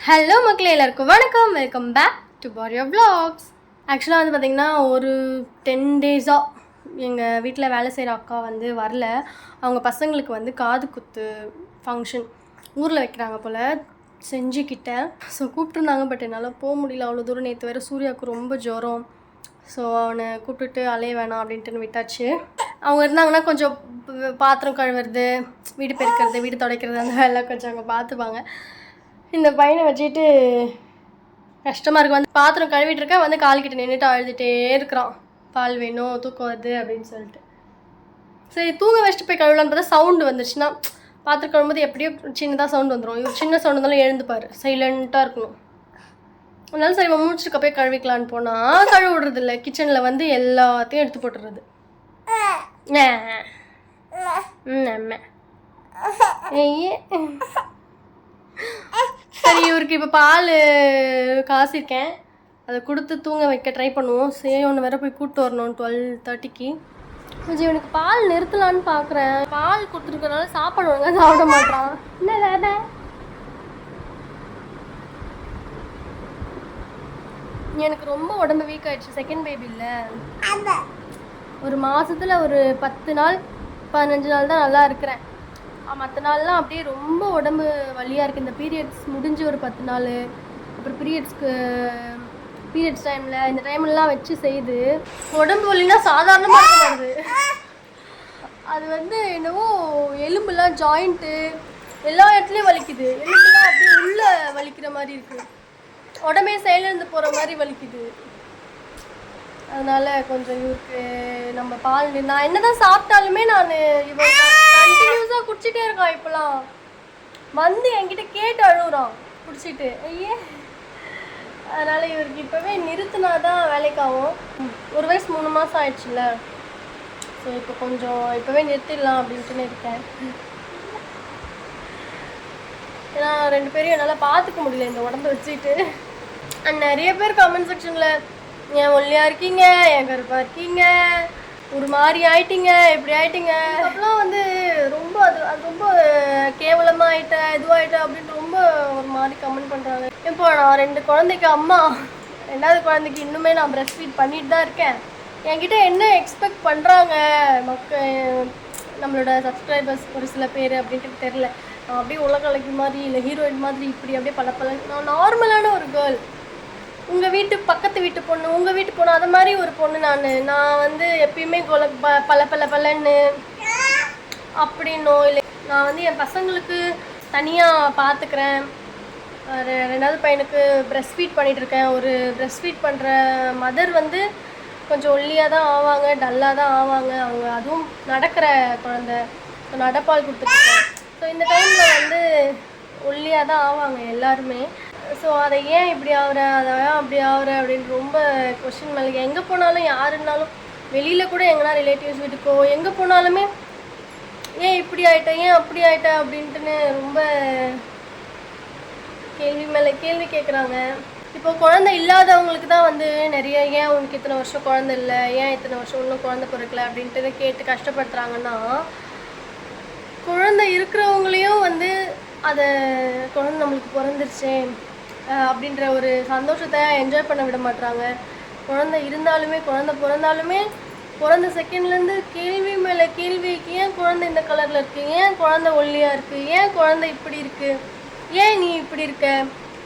Hello மக்களே, எல்லாருக்கும் வணக்கம். வெல்கம் பேக் டு பாரியோ vlogs. ஆக்சுவலாக வந்து பார்த்திங்கன்னா ஒரு 10 டேஸாக எங்கள் வீட்டில் வேலை செய்கிற அக்கா வந்து வரல. அவங்க பசங்களுக்கு வந்து காது குத்து ஃபங்க்ஷன் ஊரில் வைக்கிறாங்க போல் செஞ்சுக்கிட்ட. ஸோ கூப்பிட்ருந்தாங்க, பட் என்னால் போக முடியல அவ்வளோ தூரம். நேற்று வேறு சூர்யாவுக்கு ரொம்ப ஜுரம். ஸோ அவனை கூப்பிட்டுட்டு அலைய வேணாம் அப்படின்ட்டு விட்டாச்சு. அவங்க இருந்தாங்கன்னா கொஞ்சம் பாத்திரம் கழுவுறது, வீடு பெருக்கிறது, வீடு துடைக்கிறது, அந்த வேலை கொஞ்சம் அவங்க பார்த்துப்பாங்க. இந்த பையனை வச்சுட்டு கஷ்டமாக இருக்குது. வந்து பாத்திரம் கழுவிட்டு இருக்கேன், வந்து கால்கிட்ட நின்றுட்டு அழுதுகிட்டே இருக்கிறான். பால் வேணும், தூக்கம் வருது அப்படின்னு சொல்லிட்டு. சரி தூங்க வச்சுட்டு போய் கழுவலான்னு பார்த்தா சவுண்டு வந்துருச்சுன்னா, பாத்திரம் கழுவும்போது எப்படியோ சின்னதாக சவுண்டு வந்துடும். இவர் சின்ன சவுண்டு இருந்தாலும் எழுந்துப்பார், சைலண்ட்டாக இருக்கணும். அதனால சரி முடிச்சுட்டு போய் கழுவிக்கலான்னு போனால் கழுவி விடுறதில்ல. கிச்சனில் வந்து எல்லாத்தையும் எடுத்து போட்டுறது. சரி இவருக்கு இப்போ பால் காசிருக்கேன், அதை கொடுத்து தூங்க வைக்க ட்ரை பண்ணுவோம். சரி ஒன்று வேற போய் கூப்பிட்டு வரணும் 12:30க்கு. கொஞ்சம் இவனுக்கு பால் நிறுத்தலான்னு பார்க்குறேன். பால் கொடுத்துருக்கனால சாப்பாடு ஒழுங்காக சாப்பிட மாட்டான். என்ன வேலை? எனக்கு ரொம்ப உடம்பு வீக் ஆகிடுச்சு. செகண்ட் பேபி இல்லை, ஒரு மாதத்தில் ஒரு 10 நாள் 15 நாள் தான் நல்லா இருக்கிறேன். மற்ற நாள்லாம் அப்படியே ரொம்ப உடம்பு வலியாக இருக்குது. இந்த பீரியட்ஸ் முடிஞ்சு ஒரு 10 நாள், அப்புறம் பீரியட்ஸ் டைமில் இந்த டைம்லாம் வச்சு செய்து உடம்பு வலினா சாதாரணமாக இருக்காது. அது வந்து என்னவோ எலும்புலாம் ஜாயிண்ட்டு எல்லா இடத்துலையும் வலிக்குது. எலும்புலாம் அப்படியே உள்ளே வலிக்கிற மாதிரி இருக்குது, உடம்பே செயலிழந்து போகிற மாதிரி வலிக்குது. அதனால் கொஞ்சம் இவருக்கு நம்ம பால், நான் என்ன தான் சாப்பிட்டாலுமே நான் இவன் கண்டினியூஸாக குடிச்சிட்டே இருக்கான். இப்போலாம் வந்து என்கிட்ட கேட்டு அழுகுறான் குடிச்சிட்டு. ஐயே, அதனால் இவருக்கு இப்போவே நிறுத்தினா தான் வேலைக்காகும். 1 வயசு 3 மாதம் ஆயிடுச்சுல்ல. ஸோ இப்போ கொஞ்சம் இப்போவே நிறுத்திடலாம் அப்படின்ட்டுன்னு இருக்கேன். ஏன்னா 2 பேரையும் என்னால் பார்த்துக்க முடியல இந்த உடம்பு வச்சுட்டு. அண்ட் நிறைய பேர் கமெண்ட் செக்ஷனில் ஏன் ஒல்லியாக இருக்கீங்க, ஏன் கருப்பாக இருக்கீங்க, ஒரு மாதிரி ஆயிட்டீங்க, இப்படி ஆயிட்டீங்க அப்படிலாம் வந்து ரொம்ப அது ரொம்ப கேவலமாக ஆகிட்டேன், இதுவாகிட்டேன் அப்படின்னு ரொம்ப ஒரு மாதிரி கமெண்ட் பண்ணுறாங்க. இப்போ நான் 2 குழந்தைக்கு அம்மா, 2வது குழந்தைக்கு இன்னுமே நான் பிரஸ்ட் ஃபீட் பண்ணிட்டு தான் இருக்கேன். என்கிட்ட என்ன எக்ஸ்பெக்ட் பண்ணுறாங்க நம்மளோட சப்ஸ்கிரைபர்ஸ் ஒரு சில பேர் அப்படின்ட்டு தெரில. நான் அப்படியே உலகளக்கி மாதிரி இல்லை ஹீரோயின் மாதிரி இப்படி அப்படியே பல நான் நார்மலான ஒரு கேர்ள். உங்கள் வீட்டு பக்கத்து வீட்டு பொண்ணு, உங்கள் வீட்டு பொண்ணு, அது மாதிரி ஒரு பொண்ணு. நான் வந்து எப்பயுமே பல்லன்னு அப்படின்னும் இல்லை. நான் வந்து என் பசங்களுக்கு தனியாக பார்த்துக்கிறேன். 2வது பையனுக்கு பிரஸ்ட் ஃபீட் பண்ணிகிட்ருக்கேன். ஒரு பிரஸ்ட் ஃபீட் பண்ணுற மதர் வந்து கொஞ்சம் ஒல்லியாக தான் ஆவாங்க, டல்லாக தான் ஆவாங்க. அவங்க அதுவும் நடக்கிற குழந்த, நடப்பால் கொடுத்துட்ருக்கேன். ஸோ இந்த டைமில் வந்து ஒல்லியாக தான் ஆவாங்க எல்லாருமே. ஸோ அதை ஏன் இப்படி ஆகுறேன், அதை ஏன் அப்படி ஆகுறேன் அப்படின்னு ரொம்ப கொஸ்டின் மேலே. எங்கே போனாலும் யார் இருந்தாலும், வெளியில் கூட எங்கன்னா ரிலேட்டிவ்ஸ் வீட்டுக்கோ எங்கே போனாலுமே ஏன் இப்படி ஆகிட்டேன், ஏன் அப்படி ஆகிட்டேன் அப்படின்ட்டுன்னு ரொம்ப கேள்வி மேலே கேள்வி கேட்குறாங்க. இப்போ குழந்தை இல்லாதவங்களுக்கு தான் வந்து நிறைய ஏன் உனக்கு இத்தனை வருஷம் குழந்தை இல்லை, ஏன் இத்தனை வருஷம் இன்னும் குழந்தை பிறக்கல அப்படின்ட்டு கேட்டு கஷ்டப்படுத்துகிறாங்கன்னா, குழந்தை இருக்கிறவங்களையும் வந்து அதை குழந்தை நம்மளுக்கு பிறந்துருச்சே அப்படின்ற ஒரு சந்தோஷத்தை என்ஜாய் பண்ண விட மாட்டுறாங்க. குழந்தை இருந்தாலுமே, குழந்தை பிறந்தாலுமே பிறந்த செகண்ட்லேருந்து கேள்வி மேலே கேள்விக்கு, ஏன் குழந்தை இந்த கலரில் இருக்குது, ஏன் குழந்தை ஒல்லியாக இருக்குது, ஏன் குழந்தை இப்படி இருக்குது, ஏன் நீ இப்படி இருக்க,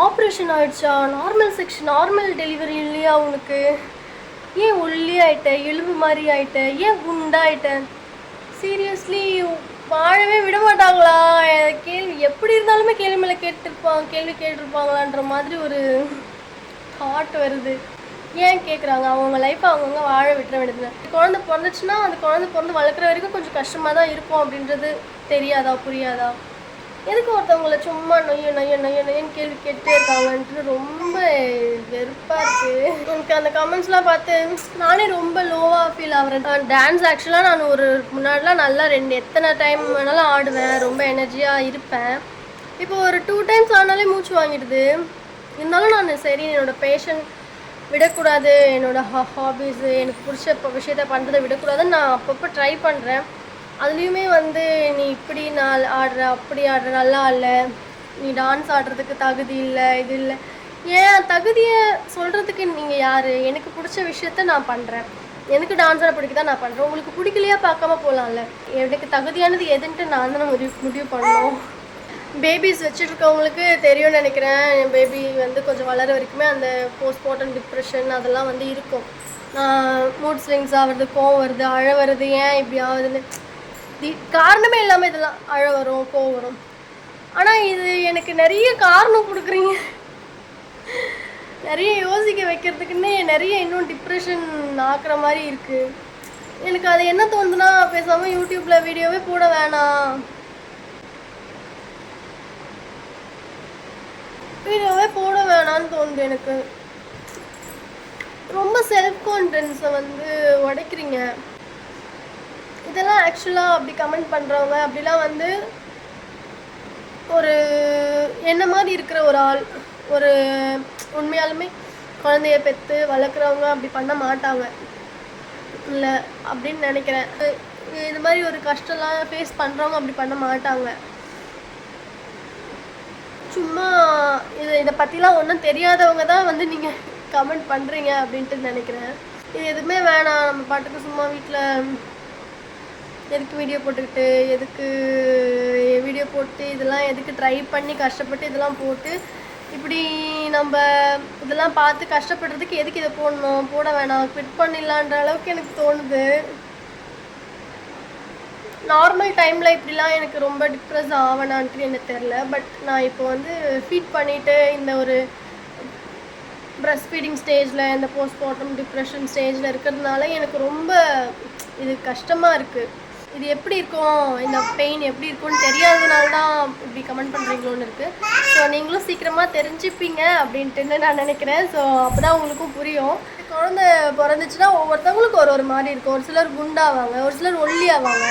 ஆப்ரேஷன் ஆகிடுச்சா, நார்மல் டெலிவரி இல்லையா உனக்கு, ஏன் ஒல்லியாயிட்ட, எலும்பு மாதிரி ஆகிட்ட, ஏன் குண்டாயிட்ட, சீரியஸ்லி வாழவே விட மாட்டாங்களா? கேள்வி எப்படி இருந்தாலுமே கேள்வி மேலே கேள்வி கேட்டிருப்பாங்களான்ற மாதிரி ஒரு தாட் வருது. ஏன் கேட்குறாங்க? அவங்க லைஃப்பை அவங்கவுங்க வாழ விட்டுற வேண்டியது. குழந்தை பிறந்துச்சுன்னா அந்த குழந்தை பிறந்து வளர்க்குற வரைக்கும் கொஞ்சம் கஷ்டமாக தான் இருக்கும் அப்படின்றது தெரியாதா, புரியாதா? எதுக்கு ஒருத்தவங்களை சும்மா நொய்யன்னு கேள்வி கேட்டுட்டே இருக்காங்கன்ட்டு ரொம்ப வெறுப்பாக இருக்குது எனக்கு. அந்த கமெண்ட்ஸ்லாம் பார்த்து நானே ரொம்ப லோவாக ஃபீல் ஆகிறேன். டான்ஸ் ஆக்சுவலாக நான் ஒரு முன்னாடிலாம் நல்லா எத்தனை டைம் வேணாலும் ஆடுவேன், ரொம்ப எனர்ஜியாக இருப்பேன். இப்போ ஒரு 2 டைம்ஸ் ஆனாலே மூச்சு வாங்கிடுது. இருந்தாலும் நான் சரி என்னோடய பேஷன் விடக்கூடாது, என்னோடய ஹாபீஸு எனக்கு பிடிச்ச விஷயத்த பண்ணுறதை விடக்கூடாதுன்னு நான் அப்பப்போ ட்ரை பண்ணுறேன். அதுலேயுமே வந்து நீ இப்படி ஆடுற அப்படி ஆடுற நல்லா இல்லை, நீ டான்ஸ் ஆடுறதுக்கு தகுதி இல்லை, இது இல்லை. ஏன் தகுதியை சொல்கிறதுக்கு நீங்கள் யார்? எனக்கு பிடிச்ச விஷயத்த நான் பண்ணுறேன், எனக்கு டான்ஸ் ஆட பிடிக்குதான் நான் பண்ணுறேன். உங்களுக்கு பிடிக்கலையா பார்க்காம போகலாம்ல. எனக்கு தகுதியானது எதுன்ட்டு நான் தானே முடிவு பண்ணணும். பேபிஸ் வச்சுருக்கவங்களுக்கு தெரியும்னு நினைக்கிறேன். என் பேபி வந்து கொஞ்சம் வளர வரைக்குமே அந்த போஸ்ட்மார்ட்டம் டிப்ரெஷன் அதெல்லாம் வந்து இருக்கும். மூட் ஸ்விங்ஸ் ஆகிறது, கோவம் வருது, அழ வருது, ஏன் இப்படி ஆகுதுன்னு காரணமே இல்லாமல் இதெல்லாம் அழ வரும், கோவம் வரும். ஆனால் இது எனக்கு நிறைய காரணம் கொடுக்குறீங்க, நிறைய யோசிக்க வைக்கிறதுக்குன்னே நிறைய இன்னும் டிப்ரெஷன் ஆக்குற மாதிரி இருக்குது. எனக்கு அது என்ன தோணுதுன்னா, பேசாமல் யூடியூப்பில் வீடியோவே போட வேணாம், வீடியோவே போட வேணான்னு தோணுது எனக்கு. ரொம்ப செல்ஃப் கான்ஃபிடன்ஸை வந்து உடைக்கிறீங்க. இதெல்லாம் ஆக்சுவலாக அப்படி கமெண்ட் பண்ணுறவங்க அப்படிலாம் வந்து ஒரு என்ன மாதிரி இருக்கிற ஒரு ஆள், ஒரு உண்மையாலுமே குழந்தைய பெற்று வளர்க்குறவங்க அப்படி பண்ண மாட்டாங்க இல்லை அப்படின்னு நினைக்கிறேன். இது மாதிரி ஒரு கஷ்டம்லாம் ஃபேஸ் பண்ணுறவங்க அப்படி பண்ண மாட்டாங்க. சும்மா இதை பற்றிலாம் ஒன்றும் தெரியாதவங்க தான் வந்து நீங்கள் கமெண்ட் பண்ணுறீங்க அப்படின்ட்டு நினைக்கிறேன். இது எதுவுமே வேணாம், நம்ம பாட்டுக்கு சும்மா வீட்டில் எதுக்கு வீடியோ போட்டுக்கிட்டு, எதுக்கு வீடியோ போட்டு இதெல்லாம் எதுக்கு ட்ரை பண்ணி கஷ்டப்பட்டு இதெல்லாம் போட்டு இப்படி நம்ம இதெல்லாம் பார்த்து கஷ்டப்படுறதுக்கு எதுக்கு இதை போடணும், போட வேணாம், குவிட் பண்ணிடலான்ற அளவுக்கு எனக்கு தோணுது. நார்மல் டைமில் இப்படிலாம் எனக்கு ரொம்ப டிப்ரெஸ் ஆவேனான்ட்டு எனக்கு தெரில. பட் நான் இப்போ வந்து ஃபீட் பண்ணிவிட்டு இந்த ஒரு ப்ரெஸ்ட் ஃபீடிங் ஸ்டேஜில், இந்த போஸ்ட்மார்ட்டம் டிப்ரெஷன் ஸ்டேஜில் இருக்கிறதுனால எனக்கு ரொம்ப இது கஷ்டமாக இருக்குது. இது எப்படி இருக்கும், இந்த பெயின் எப்படி இருக்கும்னு தெரியாததுனால தான் இப்படி கமெண்ட் பண்ணுறீங்களோன்னு இருக்குது. ஸோ நீங்களும் சீக்கிரமாக தெரிஞ்சுப்பீங்க அப்படின்ட்டு நான் நினைக்கிறேன். ஸோ அப்போ தான் உங்களுக்கும் புரியும். குழந்தை பிறந்துச்சுன்னா ஒவ்வொருத்தவங்களுக்கும் ஒரு மாதிரி இருக்கும். ஒரு சிலர் குண்டாவாங்க, ஒரு சிலர் ஒல்லியாவாங்க.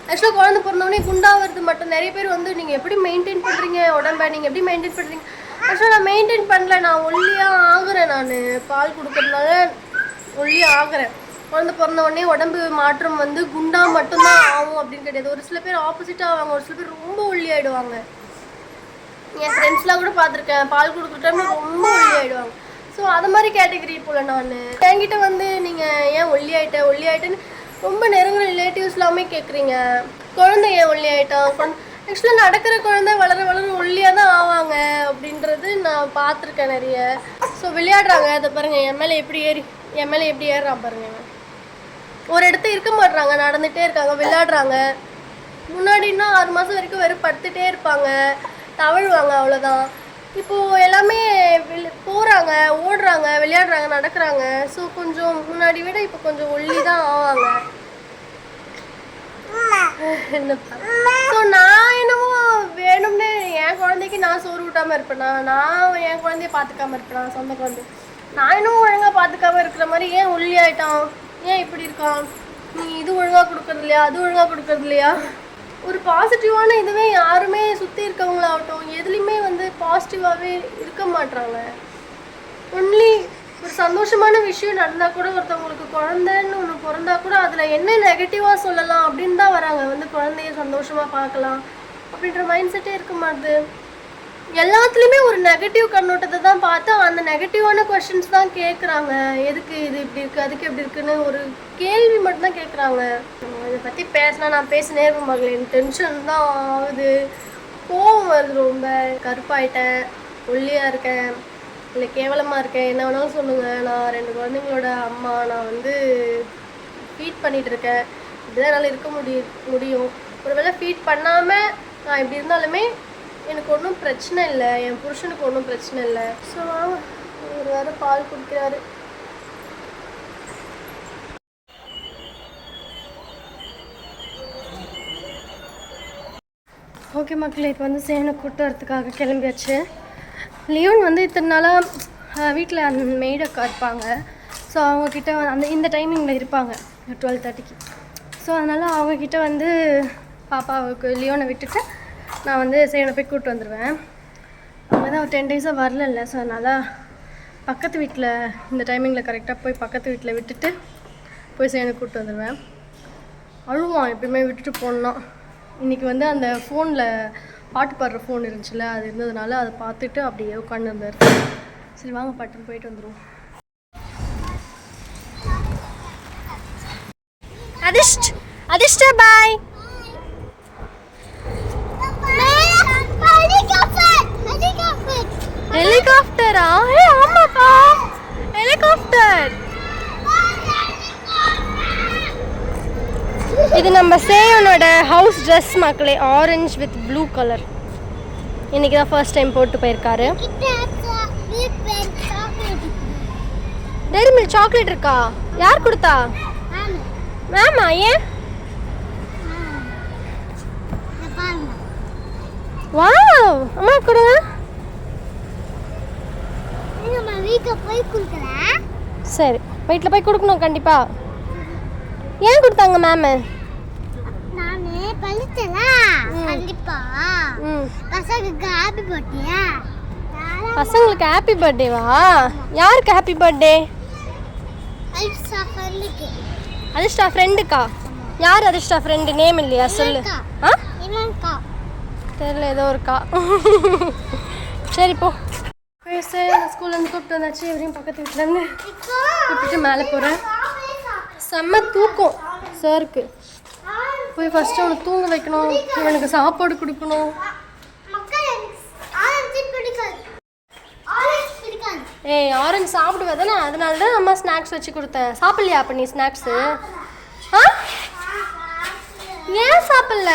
ஆக்சுவலாக குழந்தை பிறந்தவொடனே குண்டாகிறது மட்டும் நிறைய பேர் வந்து நீங்கள் எப்படி மெயின்டைன் பண்ணுறீங்க உடம்பை, நீங்கள் எப்படி மெயின்டைன் பண்ணுறீங்க? ஆக்சுவலாக நான் மெயின்டைன் பண்ணல, நான் ஒல்லியாக ஆகுறேன். நான் பால் கொடுக்கறதுனால ஒல்லியாக ஆகுறேன். குழந்தை பிறந்தவொடனே உடம்பு மாற்றம் வந்து குண்டா மட்டும்தான் ஆகும் அப்படின்னு கிடையாது. ஒரு சில பேர் ஆப்போசிட்டாக ஆவாங்க, ஒரு சில பேர் ரொம்ப ஒல்லி ஆகிடுவாங்க. என் ஃப்ரெண்ட்ஸ்லாம் கூட பார்த்துருக்கேன், பால் கொடுக்குற டைமில் ரொம்ப ஒல்லி ஆகிடுவாங்க. ஸோ அது மாதிரி கேட்டகரி போல் நான் என்கிட்ட வந்து நீங்கள் ஏன் ஒல்லி ஆகிட்டேன்னு ரொம்ப நெருங்கின ரிலேட்டிவ்ஸ் எல்லாமே கேட்குறீங்க. குழந்தை ஏன் ஒல்லி ஆகிட்டான், ஆக்சுவலாக நடக்கிற குழந்தை வளர வளர ஒல்லியாக தான் ஆவாங்க அப்படின்றது நான் பார்த்துருக்கேன் நிறைய. ஸோ விளையாடுறாங்க, அதை பாருங்கள், என் மேலே எப்படி ஏறுறான் பாருங்க. ஒரு இடத்த இருக்க மாட்டுறாங்க, நடந்துகிட்டே இருக்காங்க, விளையாடுறாங்க. முன்னாடின்னா 6 மாதம் வரைக்கும் வெறும் படுத்துகிட்டே இருப்பாங்க, தவழுவாங்க, அவ்வளோதான். இப்போது எல்லாமே போகிறாங்க, ஓடுறாங்க, விளையாடுறாங்க, நடக்கிறாங்க. ஸோ கொஞ்சம் முன்னாடி விட இப்போ கொஞ்சம் ஒல்லி தான் ஆவாங்க. ஸோ நான் என்னமோ வேணும்னு என் குழந்தைக்கு நான் சோறு விட்டாமல் இருப்பேனா, நான் என் குழந்தைய பார்த்துக்காம இருப்பேனா, சொந்த குழந்தை நான் இன்னும் ஒழுங்காக பார்த்துக்காம இருக்கிற மாதிரி ஏன் ஒல்லி ஆகிட்டான், ஏன் இப்படி இருக்கான், நீ இது ஒழுங்காக கொடுக்கறது இல்லையா, அது ஒழுங்காக கொடுக்கறது இல்லையா? ஒரு பாசிட்டிவான இதுவே யாருமே சுற்றி இருக்கவங்களாகட்டும் எதுலேயுமே வந்து பாசிட்டிவாகவே இருக்க மாட்டாங்க. ஒன்லி ஒரு சந்தோஷமான விஷயம் நடந்தால் கூட, ஒருத்தவங்களுக்கு குழந்தைன்னு ஒன்று பிறந்தா கூட அதில் என்ன நெகட்டிவாக சொல்லலாம் அப்படின்னு தான் வராங்க. வந்து குழந்தைய சந்தோஷமாக பார்க்கலாம் அப்படின்ற மைண்ட் செட்டே இருக்க மாட்டுது. எல்லாத்துலேயுமே ஒரு நெகட்டிவ் கண்ணோட்டத்தை தான் பார்த்து அந்த நெகட்டிவான கொஷின்ஸ் தான் கேட்குறாங்க. எதுக்கு இது இப்படி இருக்குது, அதுக்கு எப்படி இருக்குன்னு ஒரு கேள்வி மட்டும்தான் கேட்குறாங்க. இதை பற்றி பேசினா நான் பேசினே இருக்க மகளேன், டென்ஷன் தான் ஆகுது, கோவம் வருது, ரொம்ப கருப்பாயிட்டேன், ஒல்லியாக இருக்கேன், இல்லை கேவலமாக இருக்கேன், என்ன வேணாலும் சொல்லுங்கள். நான் 2 குழந்தைங்களோட அம்மா, நான் வந்து ஃபீட் பண்ணிகிட்ருக்கேன், இப்படிதான் என்னால் இருக்க முடியும். ஒருவேளை ஃபீட் பண்ணாமல் நான் இப்படி இருந்தாலுமே எனக்கு ஒன்றும் பிரச்சனை இல்லை, என் புருஷனுக்கு ஒன்றும் பிரச்சனை இல்லை. ஸோ ஒரு வேறு பால் குடிக்கிறாரு. ஓகே மக்களே, இப்போ வந்து சேனை கூட்டு வரத்துக்காக கிளம்பியாச்சு. லியோன் வந்து இத்தனை நாளாக வீட்டில் அந்த மெய்டக்கா இருப்பாங்க. ஸோ அவங்கக்கிட்ட இந்த டைமிங்கில் இருப்பாங்க 12:30க்கு. ஸோ அதனால் அவங்கக்கிட்ட வந்து பாப்பாவுக்கு லியோனை விட்டுட்டு நான் வந்து சேனை போய் கூப்பிட்டு வந்துடுவேன். அவங்க தான் ஒரு 10 டேஸாக வரல. ஸோ அதனால் பக்கத்து வீட்டில் இந்த டைமிங்கில் கரெக்டாக போய் பக்கத்து வீட்டில் விட்டுட்டு போய் சேனை கூப்பிட்டு வந்துடுவேன். அழுவான் எப்பயுமே விட்டுட்டு போகணுன்னா. இன்றைக்கி வந்து அந்த ஃபோனில் பாட்டு பாடுற ஃபோன் இருந்துச்சுல்ல, அது இருந்ததுனால அதை பார்த்துட்டு அப்படியே உட்காந்துருந்தார். சரி வாங்க பாட்டுன்னு போயிட்டு வந்துடுவோம். அதிர்ஷ்ட பாய். ஹெலிகாப்டரா? ஆமாப்பா, ஹெலிகாப்டர். இது நம்ம சேவனோட ஹவுஸ் ட்ரெஸ் மக்களே, ஆரஞ்சு வித் ப்ளூ கலர். இன்னைக்கு தான் ஃபர்ஸ்ட் டைம் போட்டு போயிருக்காரு. டெய்ரி மில்க் சாக்லேட் இருக்கா? யார் கொடுத்தா? மேமா. ஏன்? வாவ், அம்மா கொடுங்க. சரி, வீட்டில் போய் கொடுக்கணும் கண்டிப்பா. ஏன் கொடுத்தாங்க மேம்? பசங்களுக்கு ஹாப்பி பர்த்டேவா? யாருக்கு ஹாப்பி பர்த்டே? அதிர்ஷ்டா ஃப்ரெண்டுக்கா? யார் அதிர்ஷ்டா ஃப்ரெண்டு? நேம் இல்லையா? சொல்லு. தெரியல, ஏதோ இருக்கா. சரி போ. ஸ்கூல்லேருந்து கூப்பிட்டு வந்தாச்சு. எவரையும் பக்கத்து வீட்டிலேருந்து கூப்பிட்டு மேலே போகிறேன். செம்ம தூக்கம் சாருக்கு. போய் ஃபஸ்ட்டு அவனுக்கு தூங்க வைக்கணும், இவனுக்கு சாப்பாடு கொடுக்கணும். ஏய், ஆரஞ்சு சாப்பிடுவேன் தானே, அதனால தான் அம்மா ஸ்நாக்ஸ் வச்சு கொடுத்தேன். சாப்பிட்லையா அப்போ நீ ஸ்நாக்ஸு? ஆ, ஏன் சாப்பிடல?